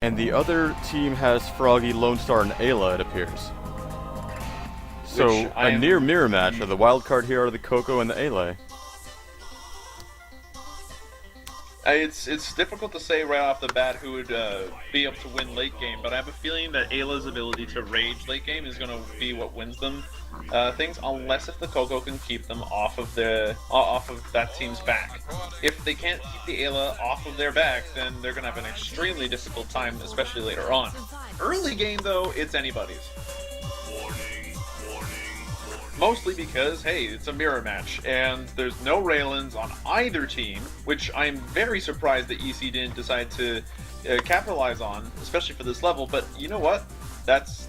And the other team has Froggy, Lone Star, and Ayla, it appears. So, a near mirror match of the wild card here are the Coco and the Ayla. It's difficult to say right off the bat who would be able to win late game, but I have a feeling that Ayla's ability to rage late game is going to be what wins them things, unless if the Coco can keep them off of that team's back. If they can't keep the Ayla off of their back, then they're going to have an extremely difficult time, especially later on. Early game, though, it's anybody's. Mostly because, hey, it's a mirror match, and there's no Raylins on either team, which I'm very surprised that EC didn't decide to capitalize on, especially for this level, but you know what? That's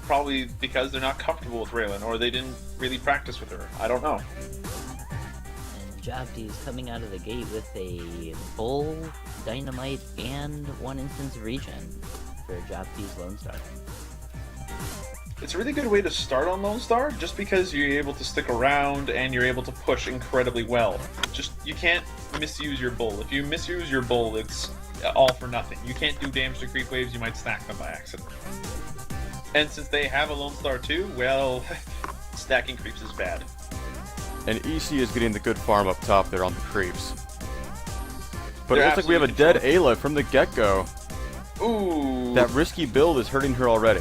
probably because they're not comfortable with Raylin, or they didn't really practice with her. I don't know. And Jopti's coming out of the gate with a Bull, Dynamite, and 1 instance of regen for Jopti's Lone Star. It's a really good way to start on Lone Star, just because you're able to stick around and you're able to push incredibly well. Just, you can't misuse your Bull. If you misuse your Bull, it's all for nothing. You can't do damage to creep waves, you might stack them by accident. And since they have a Lone Star too, well, stacking creeps is bad. And EC is getting the good farm up top there on the creeps. But They're it looks like we have a dead Ayla from the get-go. Ooh. That risky build is hurting her already.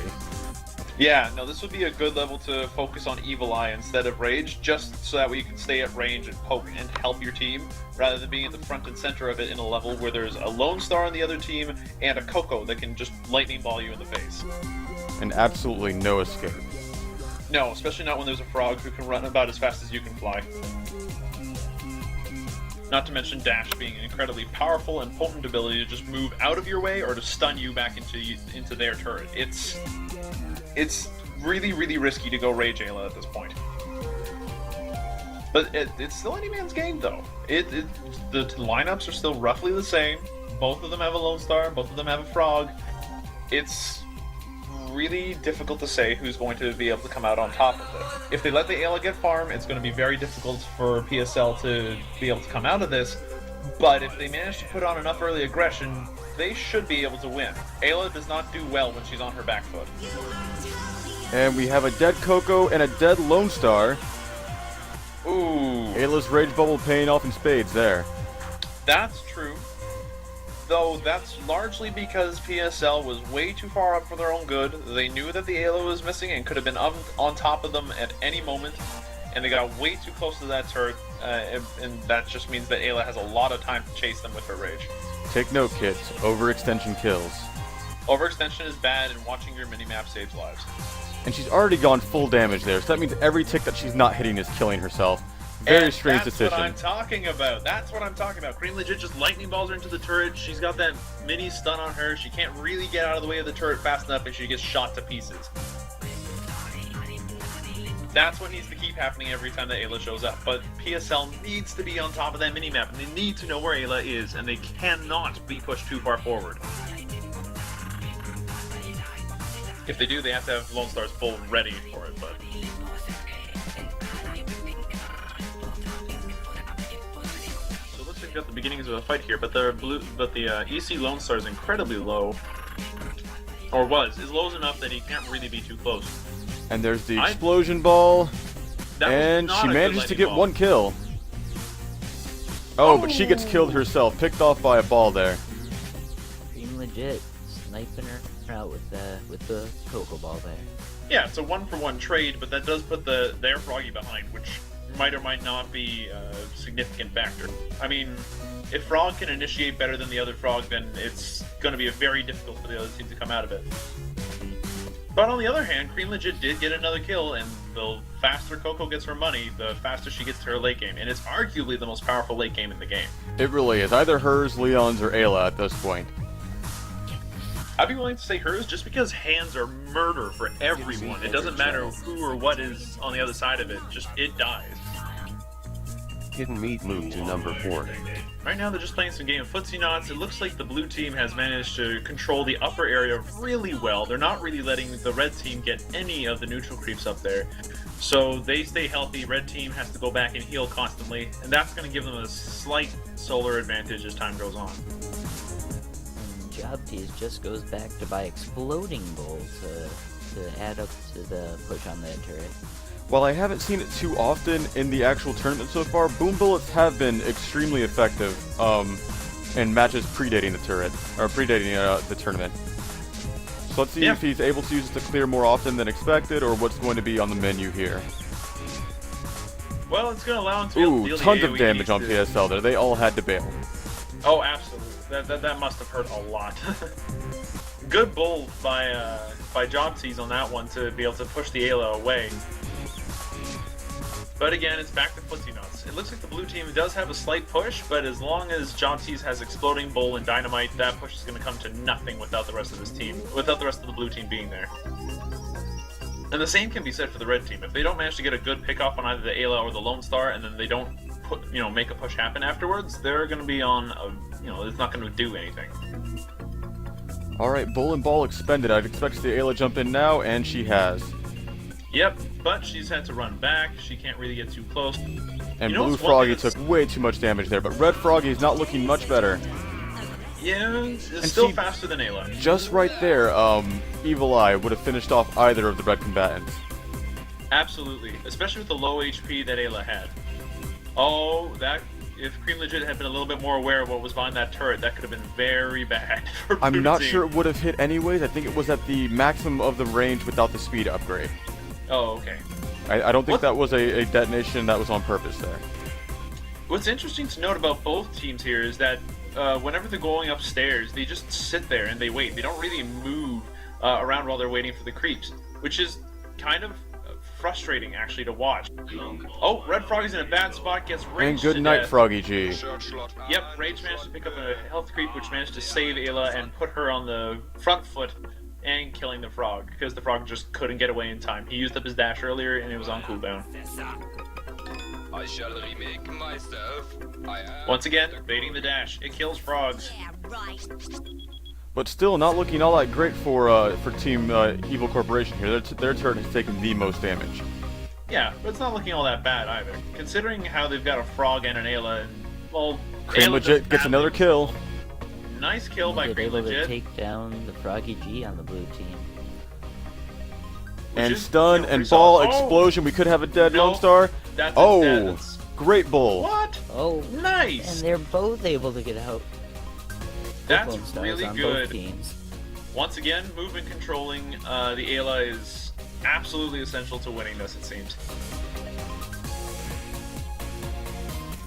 Yeah, no, this would be a good level to focus on Evil Eye instead of Rage, just so that way you can stay at range and poke and help your team, rather than being at the front and center of it in a level where there's a Lone Star on the other team and a Coco that can just lightning ball you in the face. And absolutely no escape. No, especially not when there's a Frog who can run about as fast as you can fly. Not to mention Dash being an incredibly powerful and potent ability to just move out of your way or to stun you back into their turret. It's really, really risky to go Rage Ayla at this point. But it's still any man's game, though. The lineups are still roughly the same. Both of them have a Lone Star, both of them have a Frog. It's really difficult to say who's going to be able to come out on top of it. If they let the Ayla get farm, it's going to be very difficult for PSL to be able to come out of this. But if they manage to put on enough early aggression, they should be able to win. Ayla does not do well when she's on her back foot. And we have a dead Coco and a dead Lone Star. Ooh. Ayla's Rage Bubble paying off in spades there. That's true. Though that's largely because PSL was way too far up for their own good. They knew that the Ayla was missing and could have been on top of them at any moment. And they got way too close to that turret. And that just means that Ayla has a lot of time to chase them with her Rage. Take note, kids. Overextension kills. Overextension is bad, and watching your minimap saves lives. And she's already gone full damage there, so that means every tick that she's not hitting is killing herself. Very strange decision. That's what I'm talking about. That's what I'm talking about. Cream legit just lightning balls her into the turret. She's got that mini stun on her. She can't really get out of the way of the turret fast enough, and she gets shot to pieces. That's what needs to keep happening every time that Ayla shows up. But PSL needs to be on top of that minimap, and they need to know where Ayla is, and they cannot be pushed too far forward. If they do, they have to have Lone Star's full ready for it, but... So it looks like we got the beginnings of a fight here, but the EC Lone Star is incredibly low. Or is low enough that he can't really be too close. And there's the explosion ball. And she not manages to get ball. one kill. Oh, but she gets killed herself, picked off by a ball there. Cream legit sniping her out with the Coco Ball there. Yeah, it's a 1-for-1 trade, but that does put their Froggy behind, which might or might not be a significant factor. I mean, if Frog can initiate better than the other Frog, then it's going to be very difficult for the other team to come out of it. But on the other hand, Cream legit did get another kill, and the faster Coco gets her money, the faster she gets to her late game, and it's arguably the most powerful late game in the game. It really is. Either hers, Leon's, or Ayla at this point. I'd be willing to say hers just because hands are murder for everyone. It doesn't matter who or what is on the other side of it, just it dies. Hidden Meat moved to number 4. Right now they're just playing some game of footsie knots. It looks like the blue team has managed to control the upper area really well. They're not really letting the red team get any of the neutral creeps up there. So they stay healthy. Red team has to go back and heal constantly, and that's going to give them a slight solar advantage as time goes on. Job Tease just goes back to buy Exploding Bowl to add up to the push on that turret. While I haven't seen it too often in the actual tournament so far, Boom Bullets have been extremely effective in matches predating the turret, or predating the tournament. So let's see if he's able to use it to clear more often than expected, or what's going to be on the menu here. Well, it's going to allow him to be able to deal tons the of AoE damage on to... PSL there. They all had to bail. Oh, absolutely. That must have hurt a lot. Good bull by Job Tease on that one to be able to push the Ayla away. But again, it's back to footsie nuts. It looks like the blue team does have a slight push, but as long as Job Tease has Exploding Bowl and Dynamite, that push is going to come to nothing without the rest of his team, without the rest of the blue team being there. And the same can be said for the red team. If they don't manage to get a good pick-off on either the Ayla or the Lone Star, and then they don't make a push happen afterwards, they're going to be on a, it's not going to do anything. Alright, Bull and Ball expended. I'd expect to see Ayla jump in now, and she has. Yep, but she's had to run back. She can't really get too close. And Blue Froggy took way too much damage there, but Red Froggy is not looking much better. Yeah, it's still faster than Ayla. Just right there, Evil Eye would have finished off either of the red combatants. Absolutely, especially with the low HP that Ayla had. Oh, if Cream Legit had been a little bit more aware of what was behind that turret, that could have been very bad for Blue I'm not team. sure it would have hit anyways. I think it was at the maximum of the range without the speed upgrade. Oh, okay. I don't think that was a detonation that was on purpose there. What's interesting to note about both teams here is that whenever they're going upstairs, they just sit there and they wait. They don't really move around while they're waiting for the creeps, which is kind of frustrating, actually, to watch. Oh, Red Froggy's in a bad spot, gets raged And good to night, death. Froggy G. Yep, Rage managed to pick up a health creep, which managed to save Ayla and put her on the front foot and killing the frog, because the frog just couldn't get away in time. He used up his dash earlier, and it was on cooldown. I shall remake myself. Once again, baiting the dash. It kills frogs. But still, not looking all that great for Team Evil Corporation here. Their turret has taken the most damage. Yeah, but it's not looking all that bad either. Considering how they've got a frog and an Ayla, and, well... Cream Ayla Legit gets another kill. Nice kill by They're Cream able Legit. to take down the Froggy G on the blue team. And stun and ball explosion. We could have a dead Lone Star. That's oh, great bull. What? Oh, nice. And they're both able to get out. That's Lone Stars really on good. Both teams. Once again, movement controlling the Ayla is absolutely essential to winning this, it seems.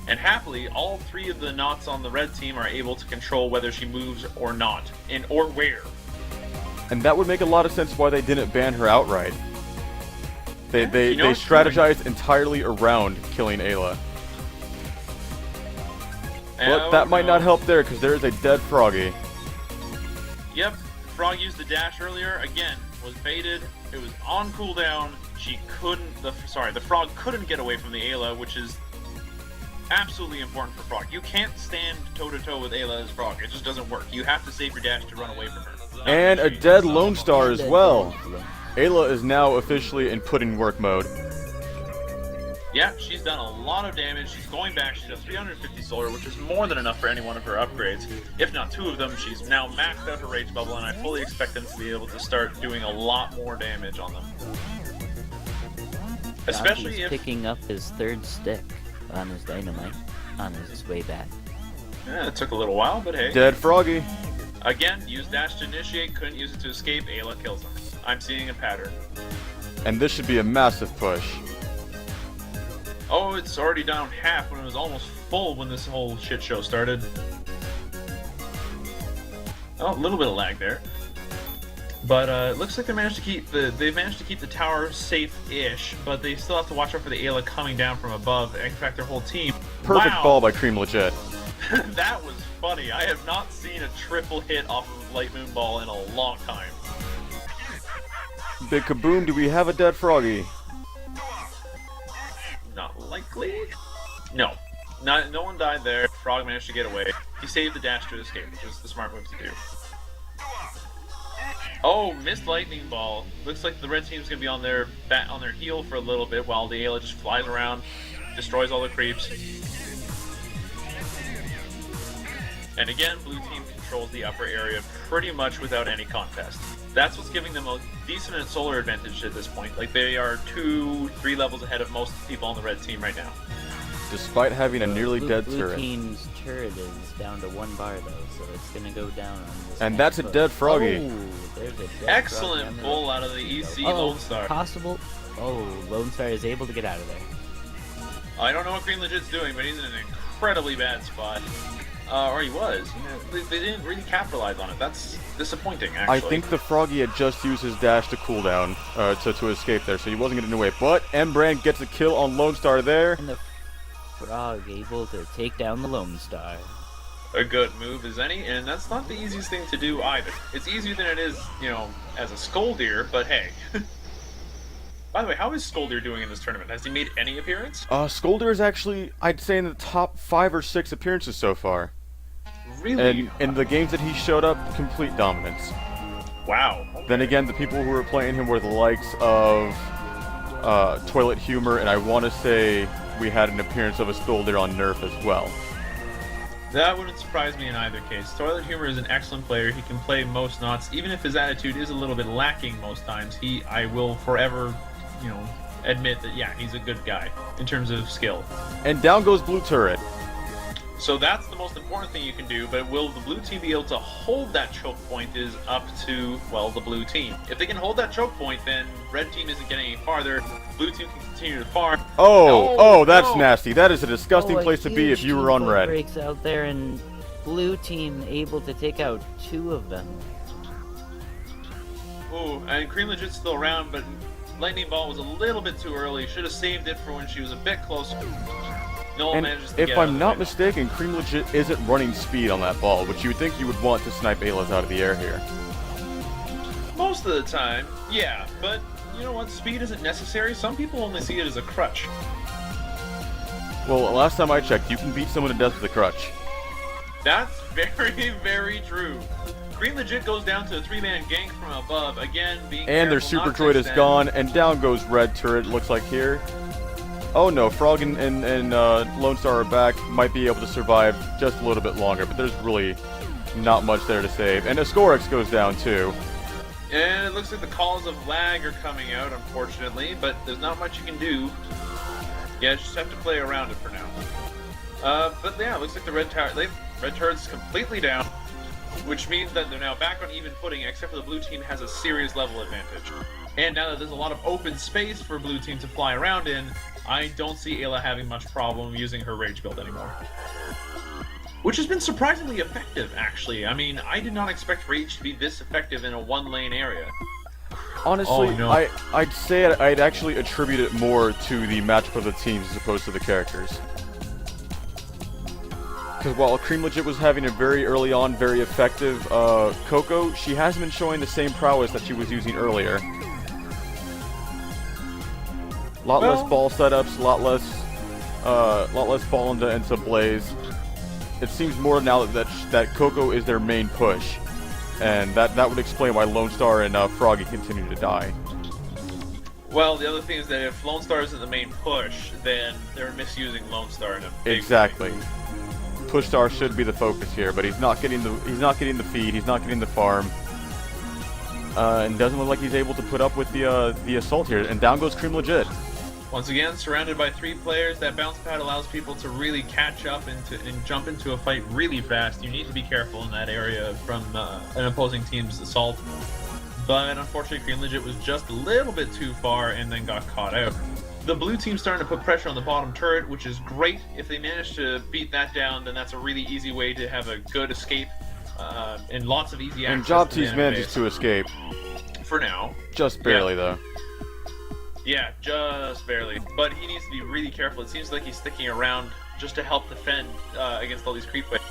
And happily, all three of the knots on the red team are able to control whether she moves or not, or where. And that would make a lot of sense why they didn't ban her outright. They strategized entirely around killing Ayla. But that might not help there, because there is a dead Froggy. Yep, Frog used the dash earlier, again, was baited, it was on cooldown, the Frog couldn't get away from the Ayla, which is absolutely important for Frog. You can't stand toe-to-toe with Ayla as Frog, it just doesn't work. You have to save your dash to run away from her. And a dead Lone Star as well. Ayla is now officially in put-in work mode. Yeah, she's done a lot of damage. She's going back. She does 350 solar, which is more than enough for any one of her upgrades. If not two of them, she's now maxed out her Rage Bubble, and I fully expect them to be able to start doing a lot more damage on them. Especially if... picking up his third stick on his Dynamite on his way back. Yeah, it took a little while, but hey. Dead Froggy. Again, use dash to initiate, couldn't use it to escape, Ayla kills him. I'm seeing a pattern. And this should be a massive push. Oh, it's already down half when it was almost full when this whole shit show started. Oh, a little bit of lag there. But it looks like they've managed to keep the tower safe-ish, but they still have to watch out for the Ayla coming down from above. In fact, their whole team. Perfect ball by Cream Legit. That was funny. I have not seen a triple hit off of Light Moon Ball in a long time. Big kaboom, do we have a dead Froggy? Not likely. No. No one died there. Frog managed to get away. He saved the dash to escape, which is the smart move to do. Oh, missed lightning ball. Looks like the red team's gonna be on their heel for a little bit while the Ayla just flies around, destroys all the creeps. And again, blue team controls the upper area pretty much without any contest. That's what's giving them a decent solar advantage at this point. Like, they are 2-3 levels ahead of most people on the red team right now. Despite having a nearly dead Blue turret. team's turret is down to 1 bar though, so it's gonna go down on this. And next that's a push. dead Froggy. Oh, there's a dead Excellent Froggy. pull out of the EC Oh, Lone Star. possible. Oh, Lone Star is able to get out of there. I don't know what Green Legit's doing, but he's in an incredibly bad spot. Or he was. They didn't really capitalize on it. That's disappointing, actually. I think the Froggy had just used his dash to cool down, to escape there, so he wasn't getting away. But M-Brand gets a kill on Lone Star there. And the Frog able to take down the Lone Star. A good move as any, and that's not the easiest thing to do either. It's easier than it is, you know, as a Skoldir, but hey. By the way, how is Skoldir doing in this tournament? Has he made any appearance? Skoldir is actually, I'd say, in the top 5 or 6 appearances so far. Really? And in the games that he showed up, complete dominance. Wow. Then again, the people who were playing him were the likes of Toilet Humor, and I want to say we had an appearance of a Skoldir on Nerf as well. That wouldn't surprise me in either case. Toilet Humor is an excellent player. He can play most knots, even if his attitude is a little bit lacking most times. I will forever, you know, admit that, yeah, he's a good guy in terms of skill. And down goes Blue Turret. So that's the most important thing you can do, but will the blue team be able to hold that choke point is up to, well, the blue team. If they can hold that choke point, then red team isn't getting any farther. Blue team can continue to farm. Oh, that's no. nasty. That is a disgusting Oh, a place to be if huge you were team on fight red. breaks out there, and blue team able to take out 2 of them. Ooh, and Cream Legit's still around, but Lightning Ball was a little bit too early. Should have saved it for when she was a bit closer. Noel And manages to if get out of I'm the not way. mistaken, Cream Legit isn't running speed on that ball, which you would think you would want to snipe Ayla's out of the air here. Most of the time, yeah, but you know what? Speed isn't necessary. Some people only see it as a crutch. Well, last time I checked, you can beat someone to death with a crutch. That's very, very true. Green Legit goes down to a 3-man gank from above, again being And their careful super not to droid is extend. gone, and down goes Red Turret, looks like here. Oh no, Frog and Lone Star are back, might be able to survive just a little bit longer, but there's really not much there to save. And Ascorix goes down too. And it looks like the calls of lag are coming out, unfortunately, but there's not much you can do. Yeah, just have to play around it for now. But yeah, it looks like the red turret's completely down, which means that they're now back on even footing, except for the blue team has a serious level advantage. And now that there's a lot of open space for blue team to fly around in, I don't see Ayla having much problem using her rage build anymore. Which has been surprisingly effective, actually. I mean, I did not expect rage to be this effective in a 1-lane area. Honestly, Oh, no. I'd say I'd actually attribute it more to the matchup of the teams as opposed to the characters. Because while Cream Legit was having a very early on, very effective Coco, she hasn't been showing the same prowess that she was using earlier. Lot Well- less ball setups, lot less ball into Blaze. It seems more now that Coco is their main push, and that would explain why Lone Star and Froggy continue to die. Well, the other thing is that if Lone Star isn't the main push, then they're misusing Lone Star in a big Exactly. way. Push Star should be the focus here, but he's not getting the feed, he's not getting the farm, and doesn't look like he's able to put up with the assault here. And down goes Cream Legit. Once again, surrounded by 3 players, that bounce pad allows people to really catch up and jump into a fight really fast. You need to be careful in that area from an opposing team's assault. But unfortunately, Green Legit was just a little bit too far and then got caught out. The blue team's starting to put pressure on the bottom turret, which is great. If they manage to beat that down, then that's a really easy way to have a good escape and lots of easy access. And Job to the T's manages base. to escape. For now. Just barely, though. Yeah, just barely. But he needs to be really careful. It seems like he's sticking around just to help defend against all these creep waves.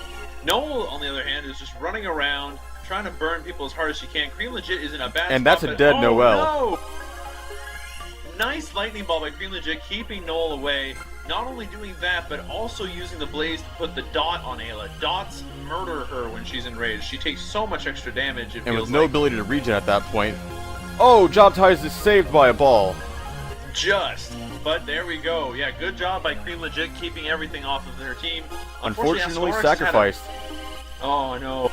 Noel, on the other hand, is just running around, trying to burn people as hard as she can. Cream Legit is in a bad And spot, that's a but- dead oh, Noel. No! Nice lightning ball by Cream Legit, keeping Noel away. Not only doing that, but also using the blaze to put the dot on Ayla. Dots murder her when she's enraged. She takes so much extra damage, it And feels with no like. ability to regen at that point. Oh, Job Ties is saved by a ball. But there we go. Yeah, good job by Cream Legit keeping everything off of their team. Unfortunately, Ascorix sacrificed. Oh no.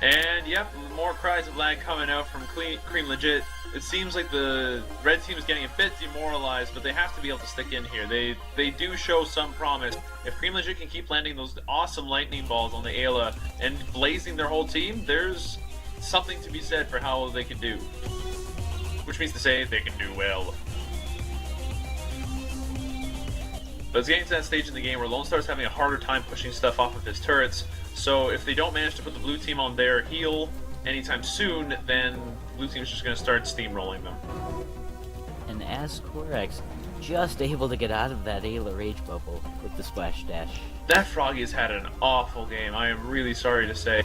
And yep, more cries of lag coming out from Cream Legit. It seems like the red team is getting a bit demoralized, but they have to be able to stick in here. They do show some promise. If Cream Legit can keep landing those awesome lightning balls on the Ayla and blazing their whole team, there's something to be said for how they can do. Which means to say they can do well. But it's getting to that stage in the game where Lone Star's having a harder time pushing stuff off of his turrets. So if they don't manage to put the blue team on their heel anytime soon, then blue team's just going to start steamrolling them. And as Korax just able to get out of that Ayla rage bubble with the splash dash. That Froggy has had an awful game, I am really sorry to say.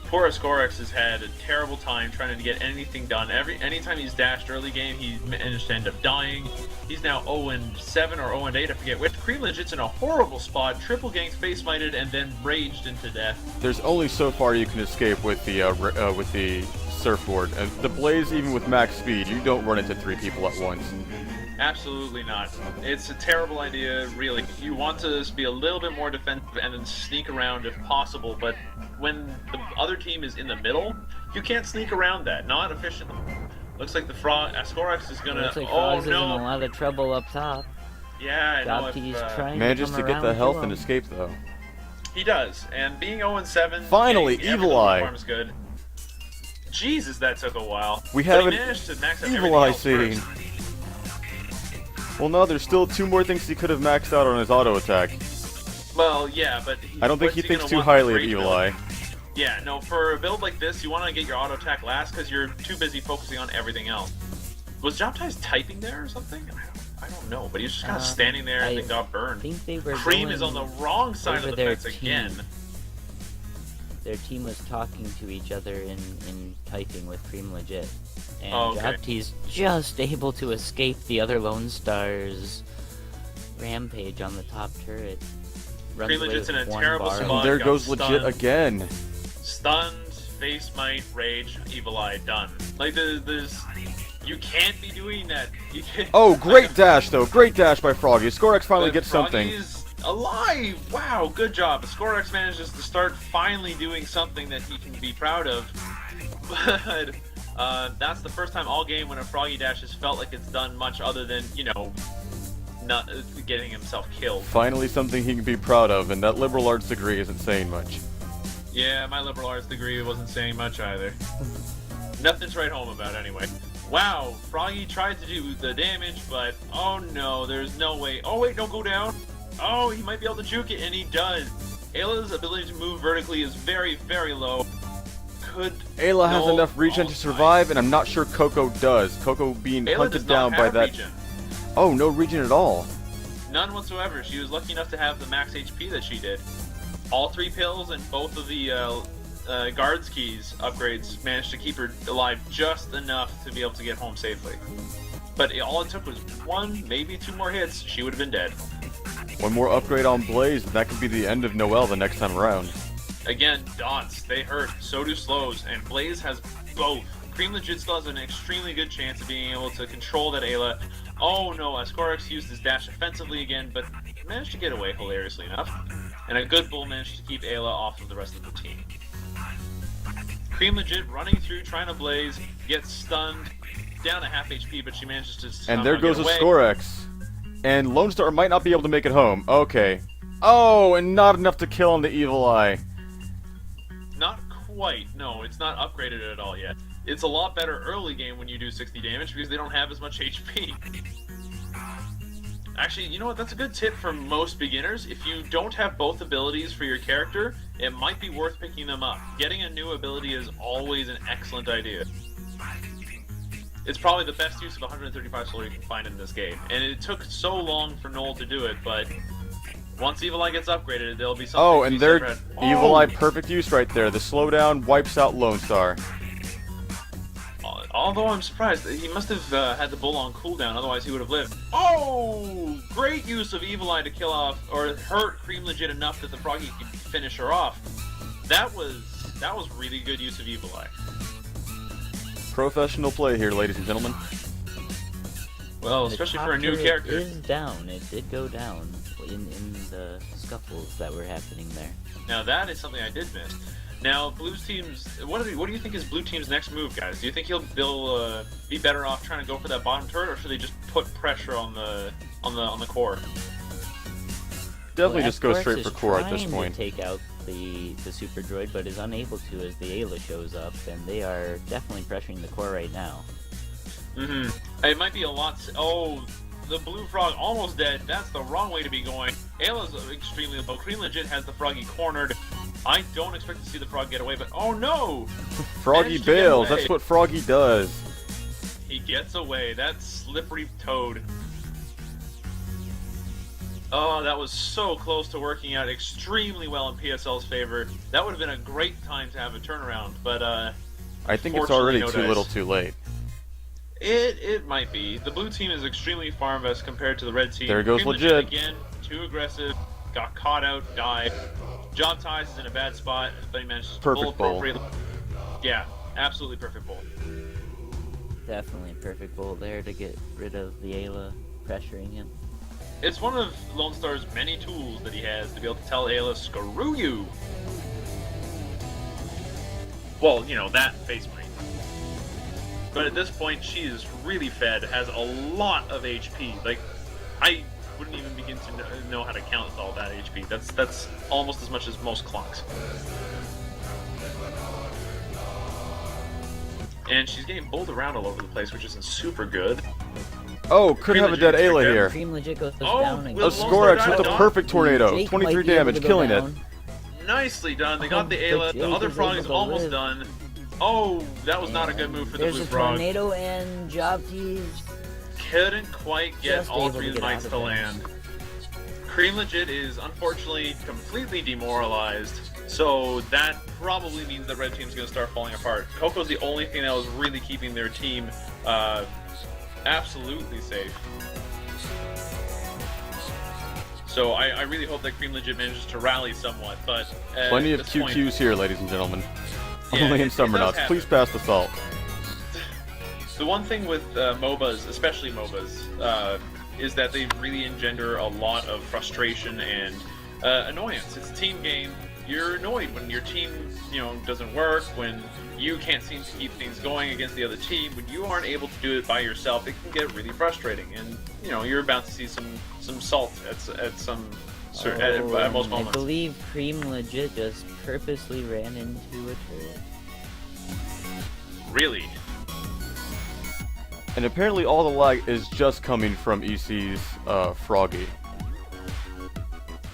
Poor Ascorex has had a terrible time trying to get anything done. Anytime he's dashed early game, he managed to end up dying. He's now 0-7 or 0-8, I forget which. Cream Legit's in a horrible spot, triple ganked, face mighted, and then raged into death. There's only so far you can escape with the surfboard. And the Blaze, even with max speed, you don't run into 3 people at once. Absolutely not. It's a terrible idea, really. You want to be a little bit more defensive and then sneak around if possible, but when the other team is in the middle, you can't sneak around that. Not efficiently. Looks like the Ascorex is gonna. Looks like oh Frogs is in a no! lot of trouble up top. Yeah, I know. Jobty's trying Manages to to come get the around health to and him. escape though. He does, and being 0-7. Finally, getting Evil every Eye. farm is good. Jesus, that took a while. We But have he an managed to max out Evil everything Eye else scene. first. Well, no, there's still 2 more things he could have maxed out on his auto attack. Well, yeah, but I don't think what's he thinks gonna too want highly for of rage Evil build? Eye. Yeah, no, for a build like this, you want to get your auto attack last because you're too busy focusing on everything else. Was Jobty's typing there or something? I don't know, but he was just kind of standing there and then got I burned. think they were Cream going is on the wrong side over of the their fence team. again. Their team was talking to each other in typing with Cream Legit. And Oh, okay. Jobty's just able to escape the other Lone Star's rampage on the top turret. Runs Cream away Legit's with in a 1 terrible bar. spot. And there got goes Legit stunned. again. Stunned, face might, rage, Evil Eye, done. Like, there's... You can't be doing that. You can't... Oh, great dash though. Great dash by Froggy. Scorex finally But gets something. Froggy's alive! Wow, good job. Scorex manages to start finally doing something that he can be proud of. But that's the first time all game when a Froggy dash has felt like it's done much other than, you know, not getting himself killed. Finally something he can be proud of, and that liberal arts degree isn't saying much. Yeah, my liberal arts degree wasn't saying much either. Nothing to write home about anyway. Wow, Froggy tried to do the damage, but oh no, there's no way. Oh wait, don't go down. Oh, he might be able to juke it, and he does. Ayla's ability to move vertically is very, very low. Ayla has No, enough regen to survive, and I'm not sure Coco does. Coco being Ayla hunted does down not by have that. regen. Oh, no regen at all. None whatsoever. She was lucky enough to have the max HP that she did. All 3 pills and both of the guards keys upgrades managed to keep her alive just enough to be able to get home safely. But all it took was 1, maybe 2 more hits. She would have been dead. 1 more upgrade on Blaze, and that could be the end of Noelle the next time around. Again, dots, they hurt. So do slows, and Blaze has both. Cream Legit still has an extremely good chance of being able to control that Ayla. Oh no, Ascorex used his dash offensively again, but managed to get away hilariously enough. And a good bull managed to keep Ayla off of the rest of the team. Cream Legit running through, trying to Blaze, gets stunned, down to half HP, but she manages to And there somehow goes get away. Ascorex. And Lone Star might not be able to make it home. Okay. Oh, and not enough to kill on the Evil Eye. Not quite. No, it's not upgraded at all yet. It's a lot better early game when you do 60 damage because they don't have as much HP. Actually, you know what? That's a good tip for most beginners. If you don't have both abilities for your character, it might be worth picking them up. Getting a new ability is always an excellent idea. It's probably the best use of 135 solar you can find in this game. And it took so long for Noel to do it, but once Evil Eye gets upgraded, there'll be something Oh, to and be there, said for it. Evil Oh! Eye, perfect use right there. The slowdown wipes out Lone Star. Although I'm surprised, he must have had the bull on cooldown, otherwise he would have lived. Oh! Great use of Evil Eye to kill off, or hurt Cream Legit enough that the Froggy could finish her off. That was really good use of Evil Eye. Professional play here, ladies and gentlemen. Well, The especially top for a new turret character. is down. It did go down in the scuffles that were happening there. Now that is something I did miss. Now, blue teams. What do you think is blue team's next move, guys? Do you think they'll be better off trying to go for that bottom turret, or should they just put pressure on the core? Definitely Well, just go Escorts straight is for core at this trying to point. take out the super droid, but is unable to as the Ayla shows up, and they are definitely pressuring the core right now. It might be a lot. Oh, the blue frog almost dead. That's the wrong way to be going. Ayla's extremely low. Cream legit has the froggy cornered. I don't expect to see the frog get away, but oh no! Froggy Managed to get bails. away. That's what Froggy does. He gets away. That slippery toad. Oh, that was so close to working out extremely well in PSL's favor. That would have been a great time to have a turnaround, but I think it's Fortunately, already no too dice. little too late. it might be. The blue team is extremely far invest compared to the red team. There goes Cream legit. again, too aggressive, got caught out, died. Job Ties is in a bad spot, but he managed to Perfect bowl. appropriately. Yeah, absolutely perfect bowl. Definitely a perfect bolt there to get rid of the Ayla pressuring him. It's one of Lone Star's many tools that he has to be able to tell Ayla, screw you! Well, you know, that face marine. But at this point, she is really fed, has a lot of HP. Like, I wouldn't even begin to know how to count all that HP. That's almost as much as most clocks. And she's getting bowled around all over the place, which isn't super good. Oh, could have a dead Ayla here. Cream legit goes Oh, down again. the A Scorex with the Done. perfect tornado. Jake 23 might be able damage, to go killing it. down. Nicely done. They got the But Ayla. Jake The other is frog able is to almost live. done. Oh, that was not a good move for the There's blue a frog. tornado and job tease. Couldn't quite get Just all able three to of the get knights out to of it. land. Cream Legit is unfortunately completely demoralized, so that probably means the red team's going to start falling apart. Coco's the only thing that was really keeping their team absolutely safe. So I really hope that Cream Legit manages to rally somewhat, but Plenty at of this point- QQs here, ladies and gentlemen. Yeah, Only in it does Summernauts. happen. Please pass the salt. The one thing with MOBAs, especially MOBAs, is that they really engender a lot of frustration and annoyance. It's a team game. You're annoyed when your team, doesn't work, when you can't seem to keep things going against the other team, when you aren't able to do it by yourself. It can get really frustrating, and you're about to see some salt at most I moments. believe Cream legit just purposely ran into a turret. Really. And apparently all the lag is just coming from EC's Froggy.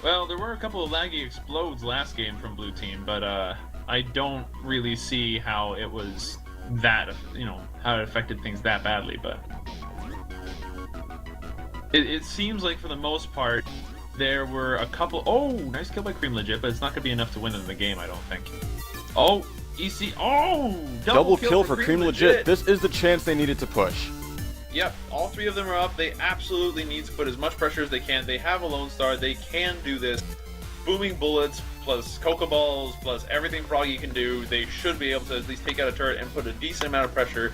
Well, there were a couple of laggy explodes last game from Blue Team, but I don't really see how it was that, how it affected things that badly, but it seems like for the most part, there were a couple. Oh, nice kill by Cream Legit, but it's not going to be enough to win in the game, I don't think. Oh, EC. Oh, Double kill for Cream Legit. This is the chance they needed to push. Yep, all three of them are up. They absolutely need to put as much pressure as they can. They have a Lone Star. They can do this. Booming bullets, plus Cocoa Balls, plus everything Froggy can do. They should be able to at least take out a turret and put a decent amount of pressure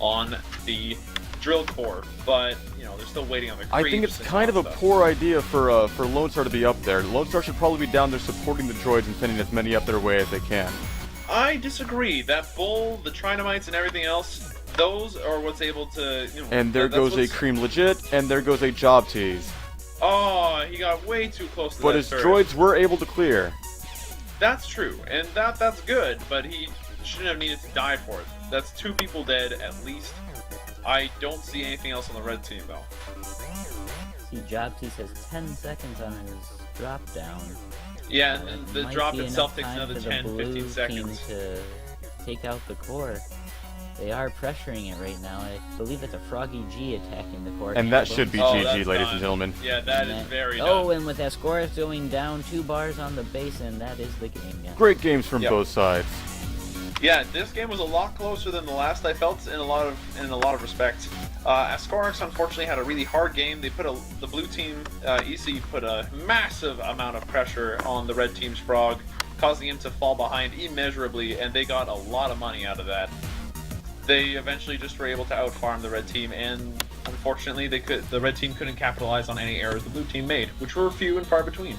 on the drill core. But, they're still waiting on the creeps. I think it's and kind of all a that stuff. poor idea for Lone Star to be up there. Lone Star should probably be down there supporting the droids and sending as many up their way as they can. I disagree. That bull, the Trinamites, and everything else, those are what's able to, And there that's goes a what's- Cream Legit, and there goes a Job Tease. Oh, he got way too close to But that his turret. droids were able to clear. That's true, and that's good, but he shouldn't have needed to die for it. That's 2 people dead, at least. I don't see anything else on the red team, though. See, job tease has 10 seconds on his drop down. Yeah, and It the might drop be itself enough takes time another for the 10, blue 15 team seconds. to take out the core. They are pressuring it right now. I believe it's a Froggy G attacking the core. And that should be Oh, GG, that's ladies done. and gentlemen. Yeah, that is very done. Oh, and with Escorus going down 2 bars on the base, and that is the game. Yeah. Great games from Yep. both sides. Yeah, this game was a lot closer than the last. I felt in a lot of respects. Ascorix unfortunately had a really hard game. They put the blue team EC put a massive amount of pressure on the red team's Frog, causing him to fall behind immeasurably, and they got a lot of money out of that. They eventually just were able to outfarm the red team, and unfortunately, the red team couldn't capitalize on any errors the blue team made, which were few and far between.